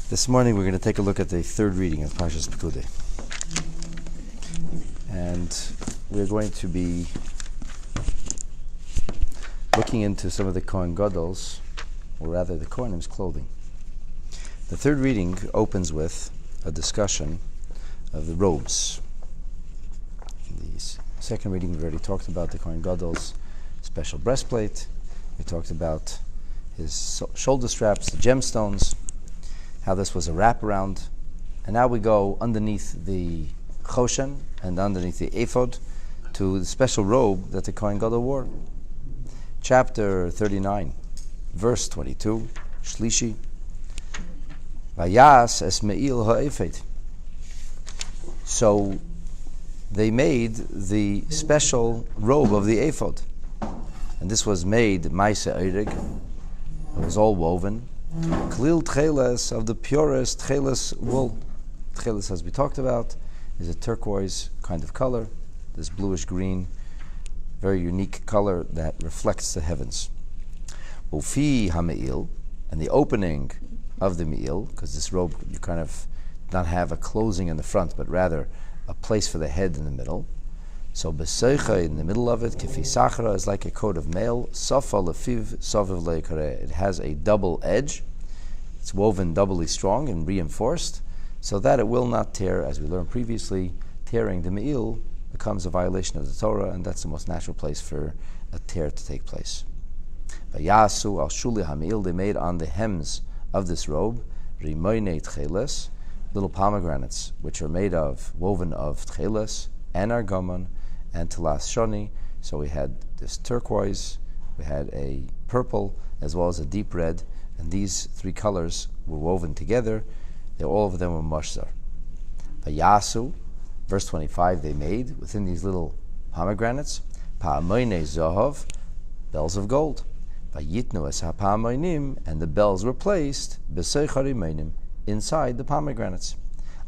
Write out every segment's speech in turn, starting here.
This morning we're going to take a look at the third reading of Parshas Pekudai. And we're going to be looking into some of the Cohen Gadol's, or rather the Kohenim's clothing. The third reading opens with a discussion of the robes. The second reading we've already talked about the Cohen Gadol's special breastplate. We talked about his shoulder straps, the gemstones, how this was a wraparound. And now we go underneath the choshen and underneath the ephod to the special robe that the Kohen Gadol wore. Chapter 39, verse 22, Shlishi. Vayas es meil ha'ephod. So they made the special robe of the ephod. And this was made ma'aseh eirig. It was all woven. Klil tcheles, of the purest tcheles wool. Tcheles, as we talked about, is a turquoise kind of color, this bluish green, very unique color that reflects the heavens. Ufi ha'me'il, and the opening of the me'il, because this robe you kind of not have a closing in the front, but rather a place for the head in the middle. So beseicha, in the middle of it, kifi sachra, is like a coat of mail. Safa lefiv saviv leikare. It has a double edge. It's woven doubly strong and reinforced, so that it will not tear. As we learned previously, tearing the me'il becomes a violation of the Torah, and that's the most natural place for a tear to take place. Vayasu al shuli ha'me'il, they made on the hems of this robe rimoinei tcheles, little pomegranates, which are made of, woven of tcheles and argamon and telas shoni. So we had this turquoise, we had a purple, as well as a deep red, and these three colors were woven together. All of them were mashzar. Vayasu, verse 25, they made within these little pomegranates pa'amoinei zohov, bells of gold. Vayitnu es ha'pa'amoinim, and the bells were placed b'seicha rimeinim, inside the pomegranates.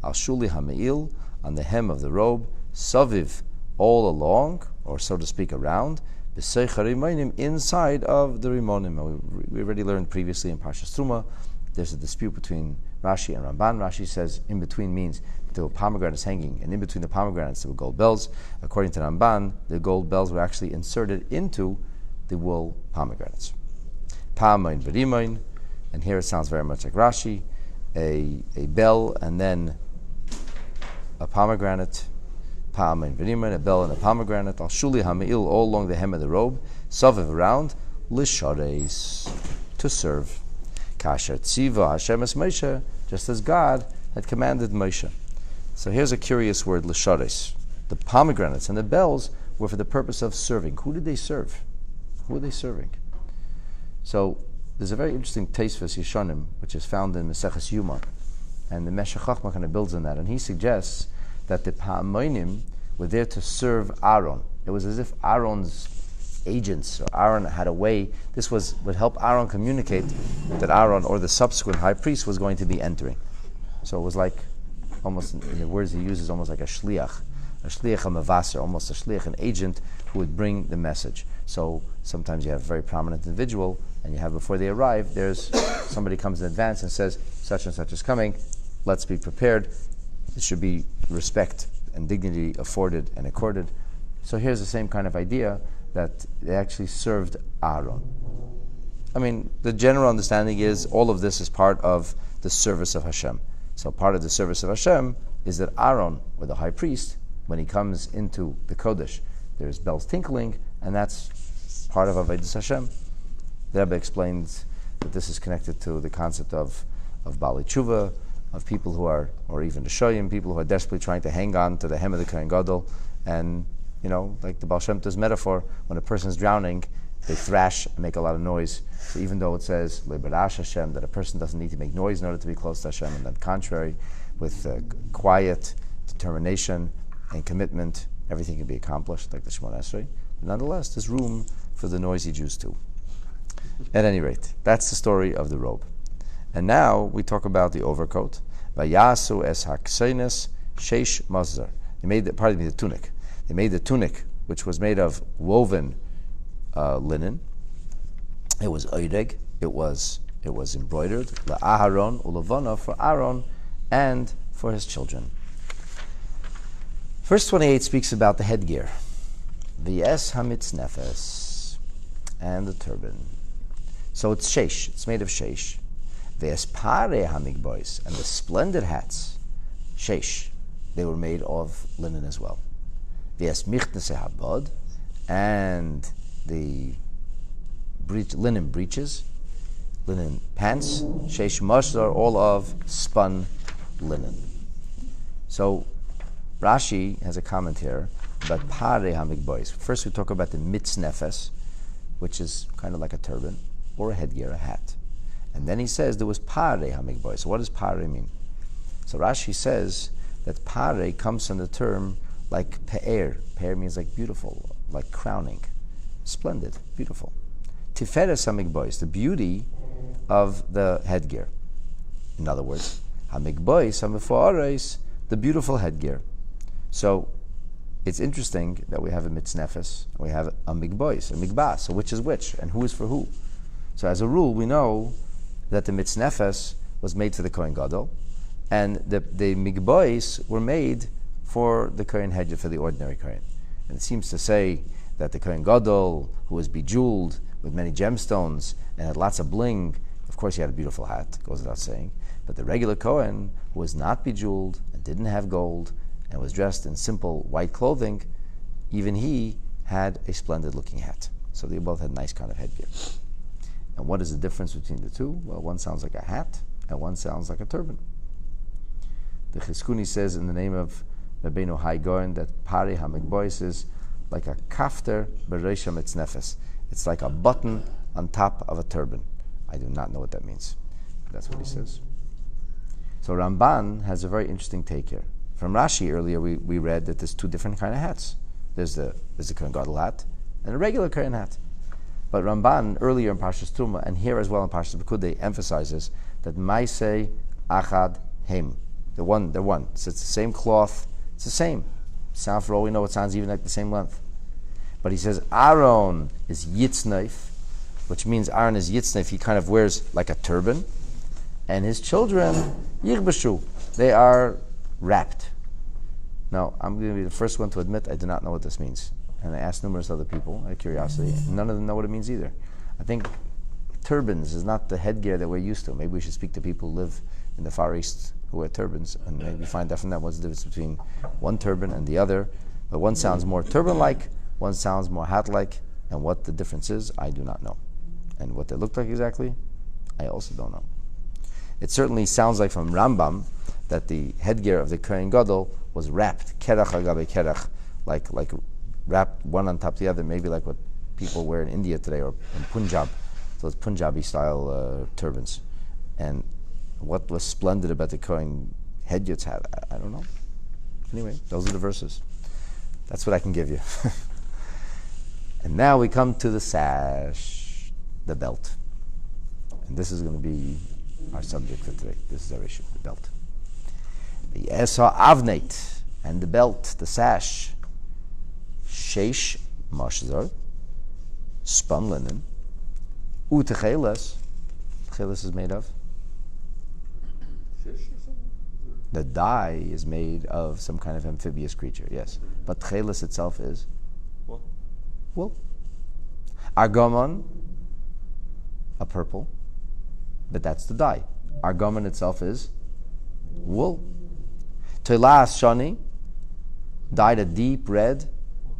Al shuli ha'me'il, on the hem of the robe, saviv, all along, or so to speak around, b'seicha rimeinim, inside of the rimonim. We already learned previously in Parshas Truma, there's a dispute between Rashi and Ramban. Rashi says in between means there were pomegranates hanging, and in between the pomegranates there were gold bells. According to Ramban, the gold bells were actually inserted into the wool pomegranates. Pa'amoin v'rimoin, and here it sounds very much like Rashi, a bell and then a pomegranate. Pa'amoin v'rimoin, a bell and a pomegranate. Al shuli ha'me'il, all along the hem of the robe. Saviv, around. Lishareis, to serve. Kasher tziva Hashem es Moshe, just as God had commanded Moshe. So here's a curious word, lishareis. The pomegranates and the bells were for the purpose of serving. Who did they serve? Who were they serving? So there's a very interesting Teisvus Yeshanim, which is found in Maseches Yuma, and the Meshech Chochmah kind of builds on that, and he suggests that the Pa'amoinim were there to serve Aaron. It was as if Aaron's agents, or Aaron had a way, this would help Aaron communicate that Aaron, or the subsequent high priest, was going to be entering. So it was like, almost in the words he uses, almost like a shliach hamavaser, almost a shliach, an agent who would bring the message. So sometimes you have a very prominent individual, and you have, before they arrive, there's somebody comes in advance and says, such and such is coming, let's be prepared. It should be respect and dignity afforded and accorded. So here's the same kind of idea, that they actually served Aaron. I mean, the general understanding is all of this is part of the service of Hashem. So part of the service of Hashem is that Aaron, or the high priest, when he comes into the Kodesh, there's bells tinkling, and that's part of Avodas Hashem. The Rabbi explains that this is connected to the concept of Bali Tshuva, of people who are, or even the Shoyim, people who are desperately trying to hang on to the hem of the Kohen Gadol, and like the Baal Shem Tov's metaphor, when a person's drowning, they thrash and make a lot of noise. So even though it says Lebarash Hashem, that a person doesn't need to make noise in order to be close to Hashem, and on the contrary, with quiet determination and commitment, everything can be accomplished, like the Shemona Esrei. But nonetheless, there's room for the noisy Jews too. At any rate, that's the story of the robe. And now we talk about the overcoat. Vayasu es hakseines sheish mazar. They made the tunic. They made the tunic, which was made of woven linen. It was oireg. It was It was embroidered, la'aharon u'levana, for Aaron and for his children. Verse 28 speaks about the headgear. V'es hamitznefes, and the turban. So it's shesh, it's made of shesh. V'es pare hamigbois, and the splendid hats, shesh, they were made of linen as well. V'es michtnese habod, and the linen breeches, linen pants, shesh mashzar, all of spun linen. So Rashi has a comment here about pare hamigbois. First we talk about the mitznefes, which is kind of like a turban or a headgear, a hat. And then he says there was pare hamigbois. So what does pare mean? So Rashi says that pare comes from the term like pe'er. Pe'er means like beautiful, like crowning, splendid, beautiful. Tiferes hamigbois, the beauty of the headgear. In other words, hamigbois hamifoares, the beautiful headgear. So it's interesting that we have a mitznefes, we have a migbois, a migbas. So which is which, and who is for who? So as a rule, we know that the mitznefes was made for the Kohen Gadol, and the migbois were made for the Kohen Hedger, for the ordinary Kohen. And it seems to say that the Kohen Gadol, who was bejeweled with many gemstones and had lots of bling, of course he had a beautiful hat, goes without saying. But the regular Kohen, who was not bejeweled and didn't have gold and was dressed in simple white clothing, even he had a splendid looking hat. So they both had nice kind of headgear. And what is the difference between the two? Well, one sounds like a hat and one sounds like a turban. The Chizkuni says in the name of Rabbeinu Hai Goyen that pare hamigbois is like a kafter bereisha mitznefes. It's like a button on top of a turban. I do not know what that means. But that's what he says. So Ramban has a very interesting take here. From Rashi earlier, we read that there's two different kind of hats. There's the Kohen Gadol hat and a regular Kohen hat. But Ramban earlier in Parshas Truma and here as well in Parshas Pekudai emphasizes that Maisei Achad Hem. They're one. So it's the same cloth. It's the same. Sound, for all we know, it sounds even like the same length. But he says Aaron is Yitznaif, which means Aaron is Yitznaif. He kind of wears like a turban. And his children, Yirbashu, they are wrapped. Now, I'm going to be the first one to admit I do not know what this means. And I asked numerous other people out of curiosity. None of them know what it means either. I think turbans is not the headgear that we're used to. Maybe we should speak to people who live in the Far East who wear turbans and maybe find out from them what's the difference between one turban and the other. But one sounds more turban-like, one sounds more hat-like, and what the difference is, I do not know. And what they look like exactly, I also don't know. It certainly sounds like from Rambam that the headgear of the Kohen Gadol was wrapped, kerach agabe kerach, like wrapped one on top of the other, maybe like what people wear in India today or in Punjab, those Punjabi style turbans. And what was splendid about the Kohen headgear's hat, I don't know. Anyway, those are the verses. That's what I can give you. And now we come to the sash, the belt. And this is going to be our subject for today. This is our issue, the belt. The Esa Avneit, and the belt, the sash, Sheish Mashzar, spun linen, Utecheles. Cheles is made of? The dye is made of some kind of amphibious creature, yes. But Cheles itself is? Wool. Argomon, a purple, but that's the dye. Argomon itself is wool. Toilas Shani, dyed a deep red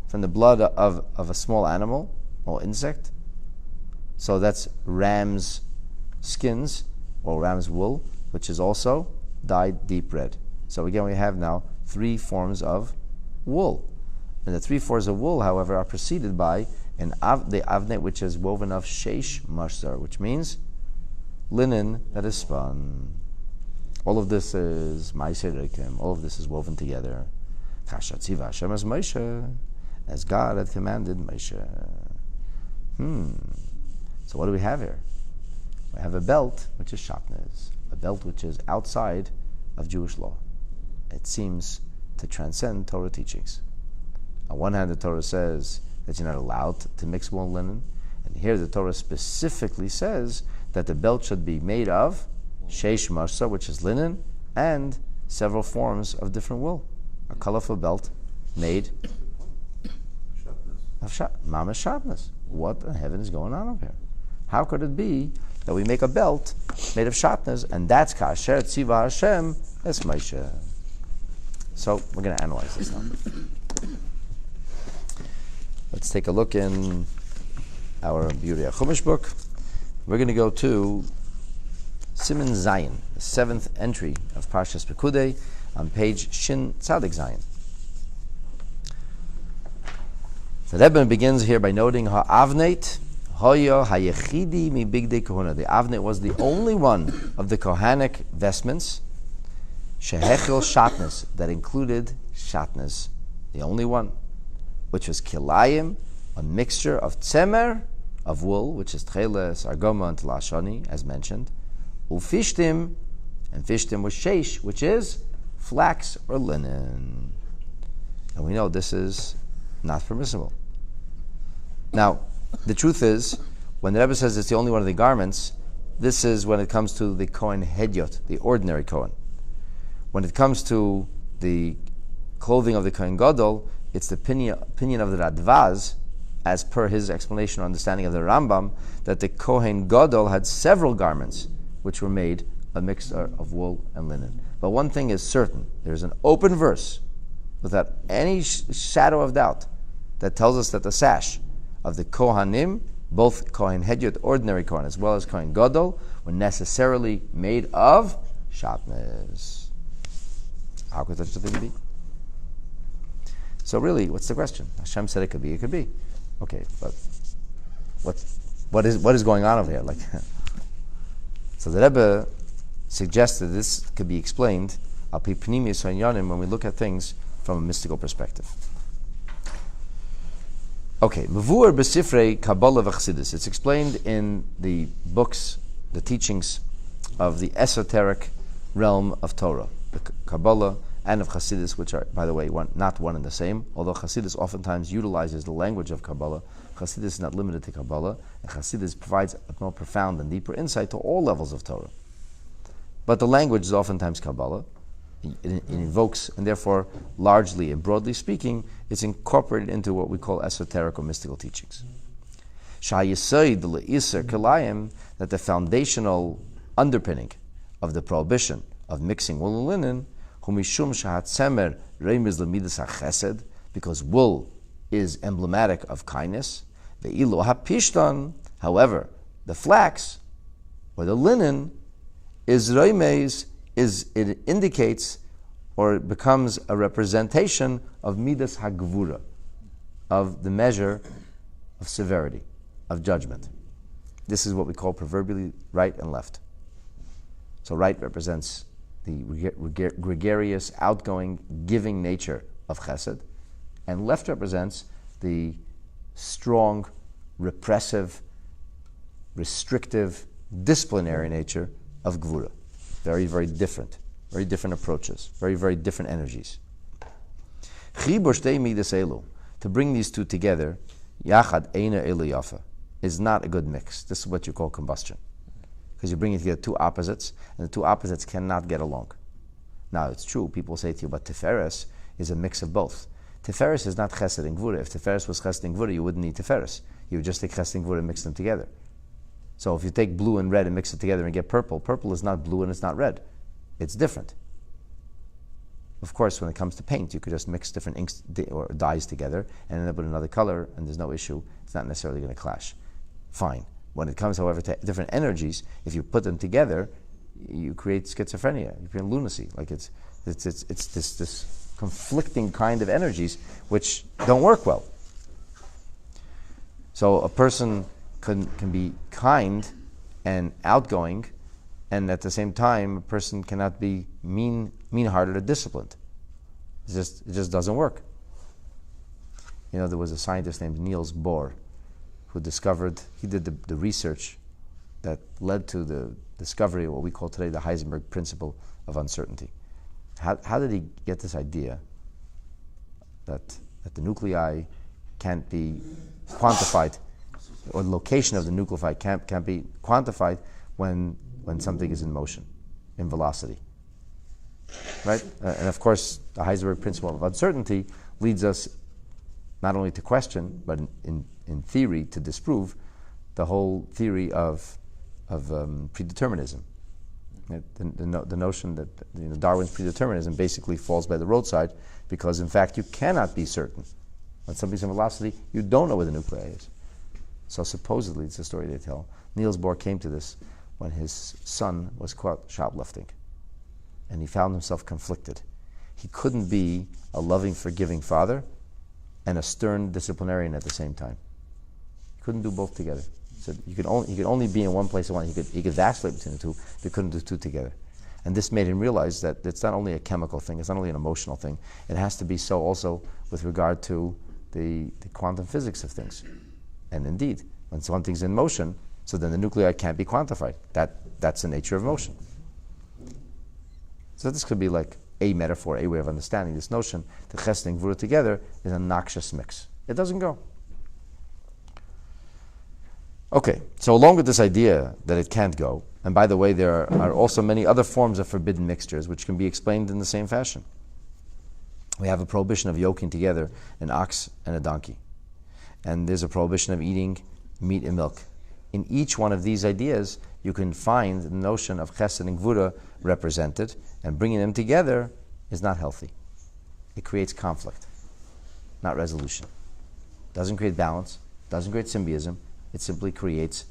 from the blood of a small animal or insect. So that's ram's skins or ram's wool, which is also dyed deep red. So again, we have now three forms of wool. And the three forms of wool, however, are preceded by the avnet, which is woven of sheish mashzar, which means linen that is spun. All of this is ma'aseh rekem. All of this is woven together. Kasha tziva Hashem as Moshe, as God had commanded Moshe. So what do we have here? We have a belt, which is shatnez, a belt which is outside of Jewish law. It seems to transcend Torah teachings. On one hand, the Torah says that you're not allowed to mix wool and linen, and here the Torah specifically says that the belt should be made of sheish marsa, which is linen, and several forms of different wool. A colorful belt made of mama's sharpness. What in heaven is going on over here? How could it be that we make a belt made of sharpness, and that's kasher tziva Hashem es Moshe? So we're going to analyze this now. Let's take a look in our Biurei HaChumash book. We're going to go to Siman Zayin, the 7th entry of Parshas Pekudai, on page Shin Tzadik Zayin. The Rebbe begins here by noting Ha'avnet Hoya Hayechidi mi Bigdei Kohuna. The Avnet was the only one of the Kohanic vestments Shehechel Shatnez, that included Shatnez, the only one, which was Kilayim, a mixture of Tzemer, of wool, which is Tcheles, Argoma, and Telashoni, as mentioned, Ufishtim, and Fishtim was Sheish, which is flax or linen. And we know this is not permissible. Now, the truth is, when the Rebbe says it's the only one of the garments, this is when it comes to the Cohen Hedyot, the ordinary Cohen. When it comes to the clothing of the Kohen Gadol, it's the opinion of the Radvaz, as per his explanation or understanding of the Rambam, that the Kohen Gadol had several garments which were made a mixture of wool and linen. But one thing is certain, there's an open verse, without any shadow of doubt, that tells us that the sash of the Kohanim, both Kohen Hedyot, ordinary Kohen, as well as Kohen Gadol, were necessarily made of shatnez. How could such a thing be? So really, what's the question? Hashem said it could be. It could be. Okay, but what is going on over here? Like, so the Rebbe suggested this could be explained al pi pnimius ha'inyanim when we look at things from a mystical perspective. Okay, Mavur b'sifrei Kabbalah v'Chassidus. It's explained in the books, the teachings of the esoteric realm of Torah, the Kabbalah and of Chassidus, which are, by the way, not one and the same. Although Chassidus oftentimes utilizes the language of Kabbalah, Chassidus is not limited to Kabbalah, and Chassidus provides a more profound and deeper insight to all levels of Torah. But the language is oftentimes Kabbalah. It invokes, and therefore, largely and broadly speaking, it's incorporated into what we call esoteric or mystical teachings. That the foundational underpinning of the prohibition of mixing wool and linen, because wool is emblematic of kindness. However, the flax or the linen it indicates or it becomes a representation of midas hagvura, of the measure of severity, of judgment. This is what we call proverbially right and left. So right represents the gregarious, outgoing, giving nature of chesed, and left represents the strong, repressive, restrictive, disciplinary nature of gvura. Very, very different approaches, very, very different energies. To bring these two together, yachad eina elu yafa, is not a good mix. This is what you call combustion, because you're bringing together two opposites, and the two opposites cannot get along. Now, it's true, people say to you, but Tiferes is a mix of both. Tiferes is not chesed and gvura. If Tiferes was chesed and gvura, you wouldn't need Tiferes. You would just take chesed and gvura and mix them together. So if you take blue and red and mix it together and get purple, purple is not blue and it's not red. It's different. Of course, when it comes to paint, you could just mix different inks or dyes together and end up with another color, and there's no issue. It's not necessarily going to clash. Fine. When it comes, however, to different energies, if you put them together, you create schizophrenia, you create lunacy. Like it's this conflicting kind of energies which don't work well. So a person can be kind and outgoing, and at the same time, a person cannot be mean-hearted or disciplined. It just doesn't work. You know, there was a scientist named Niels Bohr who did the research that led to the discovery of what we call today the Heisenberg principle of uncertainty. How did he get this idea that the nuclei can't be quantified, or the location of the nuclei can't be quantified when something is in motion, in velocity. Right? And of course, the Heisenberg principle of uncertainty leads us not only to question, but in theory to disprove the whole theory of predeterminism. Right? The notion that Darwin's predeterminism basically falls by the roadside because, in fact, you cannot be certain. When something's in velocity, you don't know where the nuclei is. So supposedly, it's a story they tell, Niels Bohr came to this when his son was caught shoplifting. And he found himself conflicted. He couldn't be a loving, forgiving father and a stern disciplinarian at the same time. He couldn't do both together. So he could only be in one place at once. He could vacillate between the two. He couldn't do two together. And this made him realize that it's not only a chemical thing, it's not only an emotional thing. It has to be so also with regard to the quantum physics of things. And indeed, when something's in motion, so then the nuclei can't be quantified. That's the nature of motion. So this could be like a metaphor, a way of understanding this notion that Chesed and Gvura together is a noxious mix. It doesn't go. Okay, so along with this idea that it can't go, and by the way, there are also many other forms of forbidden mixtures which can be explained in the same fashion. We have a prohibition of yoking together an ox and a donkey. And there's a prohibition of eating meat and milk. In each one of these ideas, you can find the notion of Chesed and Gvura represented, and bringing them together is not healthy. It creates conflict, not resolution. Doesn't create balance, doesn't create symbiotism. It simply creates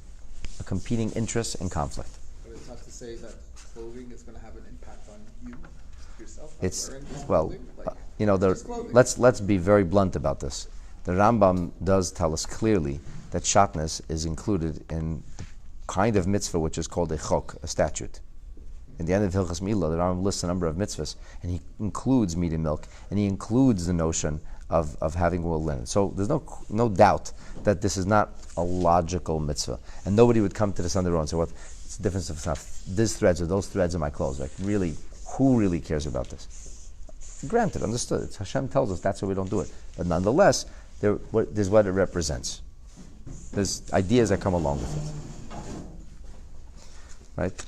a competing interest and conflict. But it's not to say that clothing is going to have an impact on you yourself. Let's be very blunt about this. The Rambam does tell us clearly that shatnez is included in the kind of mitzvah which is called a chok, a statute. In the end of Hilchas Milah, the Rambam lists a number of mitzvahs, and he includes meat and milk, and he includes the notion of having wool linen. So there's no doubt that this is not a logical mitzvah. And nobody would come to this on their own and say, what's the difference if it's not these threads or those threads in my clothes? Like, really, who really cares about this? Granted, understood. It's Hashem tells us that's why we don't do it. But nonetheless, there's what it represents. There's ideas that come along with it. Right?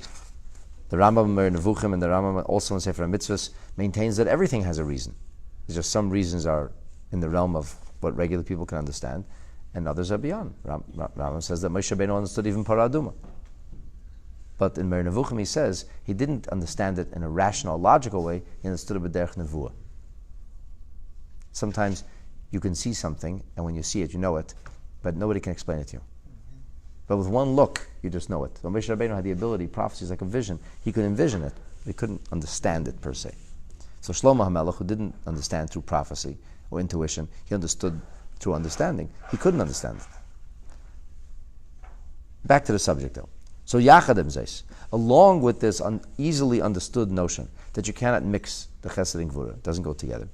The Rambam in Nevuchim and the Rambam also in Sefer HaMitzvahs maintains that everything has a reason. There's just some reasons are in the realm of what regular people can understand, and others are beyond. Rambam says that Moshe Rabbeinu understood even Parah Aduma. But in Meir Nevuchim he says he didn't understand it in a rational, logical way. He understood it b'derech nevuah. Sometimes you can see something, and when you see it, you know it, but nobody can explain it to you. But with one look, you just know it. When Moshe Rabbeinu had the ability, prophecy is like a vision. He could envision it, but he couldn't understand it per se. So Shlomo HaMelech, who didn't understand through prophecy or intuition, he understood through understanding. He couldn't understand it. Back to the subject though. So Yachadem Zeis, along with this easily understood notion that you cannot mix the Chesed and Gvura, it doesn't go together.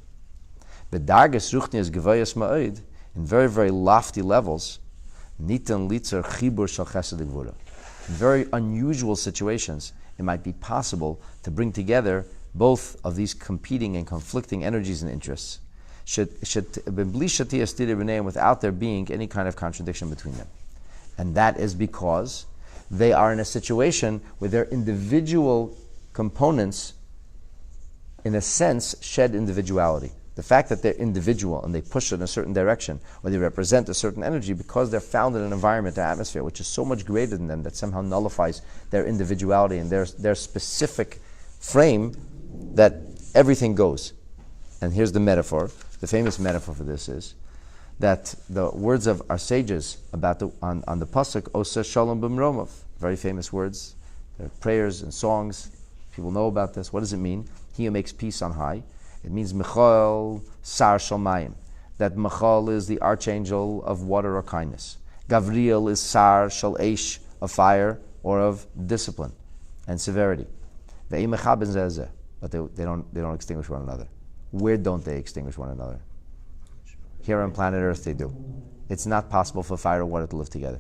B'darges ruchnias gevayas ma'od, in very, very lofty levels, nitan litzer chibur shel Chesed and Gvura. In very unusual situations, it might be possible to bring together both of these competing and conflicting energies and interests, without there being any kind of contradiction between them. And that is because they are in a situation where their individual components, in a sense, shed individuality. The fact that they're individual and they push in a certain direction, or they represent a certain energy because they're found in an environment, an atmosphere, which is so much greater than them that somehow nullifies their individuality and their specific frame, that everything goes. And here's the metaphor. The famous metaphor for this is that the words of our sages about on the pasuk Osa Shalom B'mromov, very famous words. They're prayers and songs. People know about this. What does it mean? He who makes peace on high. It means Michael Sar Shalmayim. That Michael is the archangel of water or kindness. Gavriel is Sar Shal Eish, of fire or of discipline and severity. But they don't extinguish one another. Where don't they extinguish one another? Here on planet Earth they do. It's not possible for fire and water to live together.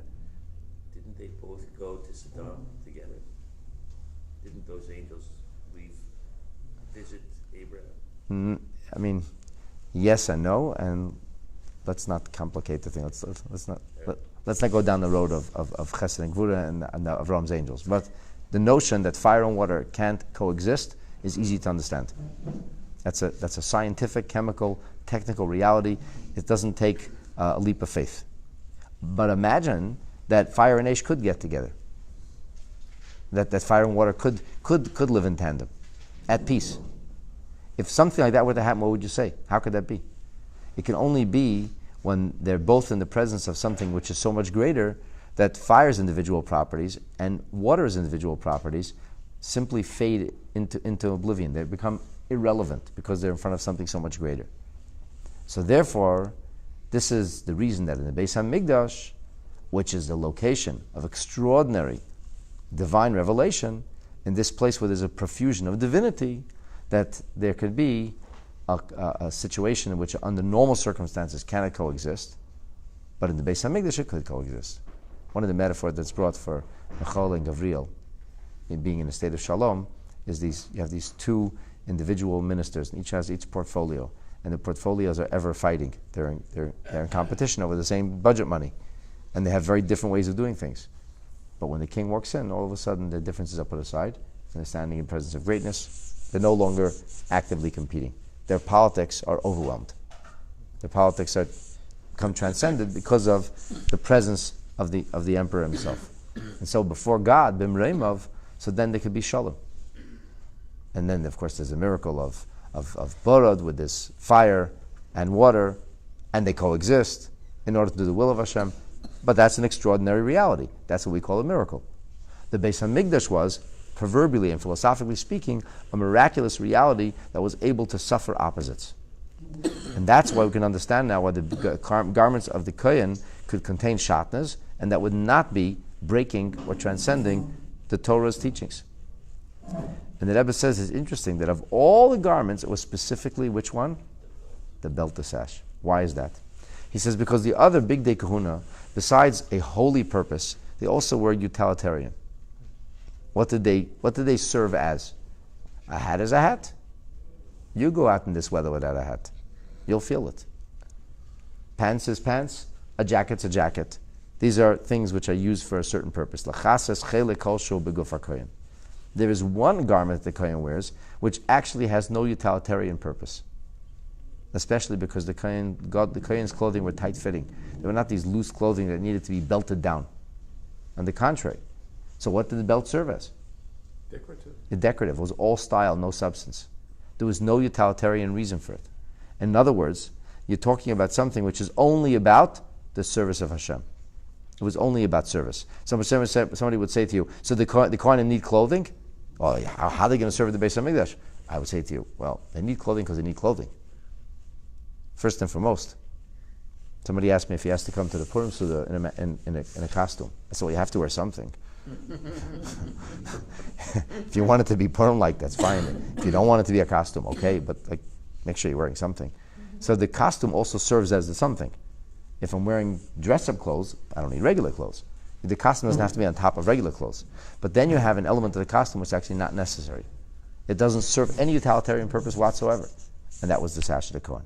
Didn't they both go to Sodom together? Didn't those angels visit Abraham? I mean, yes and no, and let's not complicate the thing. Let's not. Let's not go down the road of Chesed and Gvura and of Avram's angels. But the notion that fire and water can't coexist is easy to understand. That's a scientific, chemical, technical reality. It doesn't take a leap of faith. But imagine that fire and ash could get together. That fire and water could live in tandem, at peace. If something like that were to happen, what would you say? How could that be? It can only be when they're both in the presence of something which is so much greater that fire's individual properties and water's individual properties simply fade into oblivion. They become irrelevant because they're in front of something so much greater. So therefore, this is the reason that in the Beis HaMikdash, which is the location of extraordinary divine revelation, in this place where there's a profusion of divinity, that there could be a situation in which under normal circumstances cannot coexist, but in the Beis HaMikdash it could coexist. One of the metaphors that's brought for Michal and Gavriel in being in a state of shalom is you have these two individual ministers, and each has each portfolio, and the portfolios are ever fighting. They're in competition over the same budget money, and they have very different ways of doing things. But when the king walks in, all of a sudden the differences are put aside, and they're standing in presence of greatness. They're no longer actively competing. Their politics are overwhelmed. Their politics are become transcended because of the presence of the emperor himself. And so before God, Bimreimov, so then there could be shalom. And then, of course, there's a miracle of Borod with this fire and water, and they coexist in order to do the will of Hashem. But that's an extraordinary reality. That's what we call a miracle. The Beis HaMikdash was, proverbially and philosophically speaking, a miraculous reality that was able to suffer opposites. And that's why we can understand now why the garments of the Cohen could contain shatnez, and that would not be breaking or transcending the Torah's teachings. And the Rebbe says it's interesting that of all the garments, it was specifically which one? The belt, the sash. Why is that? He says because the other big day kahuna, besides a holy purpose, they also were utilitarian. What did they serve as? A hat is a hat. You go out in this weather without a hat, you'll feel it. Pants is pants, a jacket's a jacket. These are things which are used for a certain purpose. There is one garment that the Kohen wears which actually has no utilitarian purpose, especially because the Kohen's clothing were tight-fitting. They were not these loose clothing that needed to be belted down. On the contrary. So what did the belt serve as? Decorative. Decorative. It was all style, no substance. There was no utilitarian reason for it. In other words, you're talking about something which is only about the service of Hashem. It was only about service. Somebody would say to you, so the Kohanim need clothing? Well, how are they going to serve the Beis HaMikdash? I would say to you, well, they need clothing because they need clothing. First and foremost. Somebody asked me if he has to come to the Purim Suda in a costume. I said, well, you have to wear something. If you want it to be Purim-like, that's fine. If you don't want it to be a costume, okay, but make sure you're wearing something. So the costume also serves as the something. If I'm wearing dress-up clothes, I don't need regular clothes. The costume doesn't have to be on top of regular clothes. But then you have an element of the costume which is actually not necessary. It doesn't serve any utilitarian purpose whatsoever. And that was the sash of the Cohen.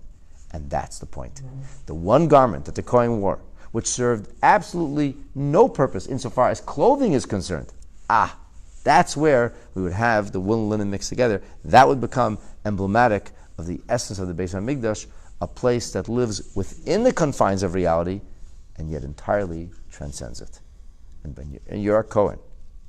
And that's the point. The one garment that the Cohen wore, which served absolutely no purpose insofar as clothing is concerned, that's where we would have the wool and linen mixed together. That would become emblematic of the essence of the Beis HaMikdash, a place that lives within the confines of reality and yet entirely transcends it. And when you're a Cohen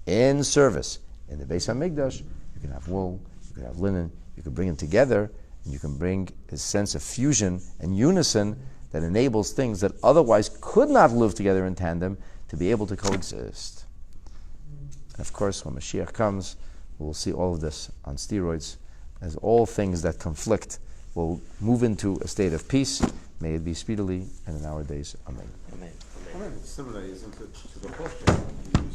in service in the Beis HaMikdash, you can have wool, you can have linen, you can bring them together, and you can bring a sense of fusion and unison that enables things that otherwise could not live together in tandem to be able to coexist. And of course, when Mashiach comes, we'll see all of this on steroids, as all things that conflict will move into a state of peace. May it be speedily and in our days. Amen. Amen. Similar, isn't it, to the question?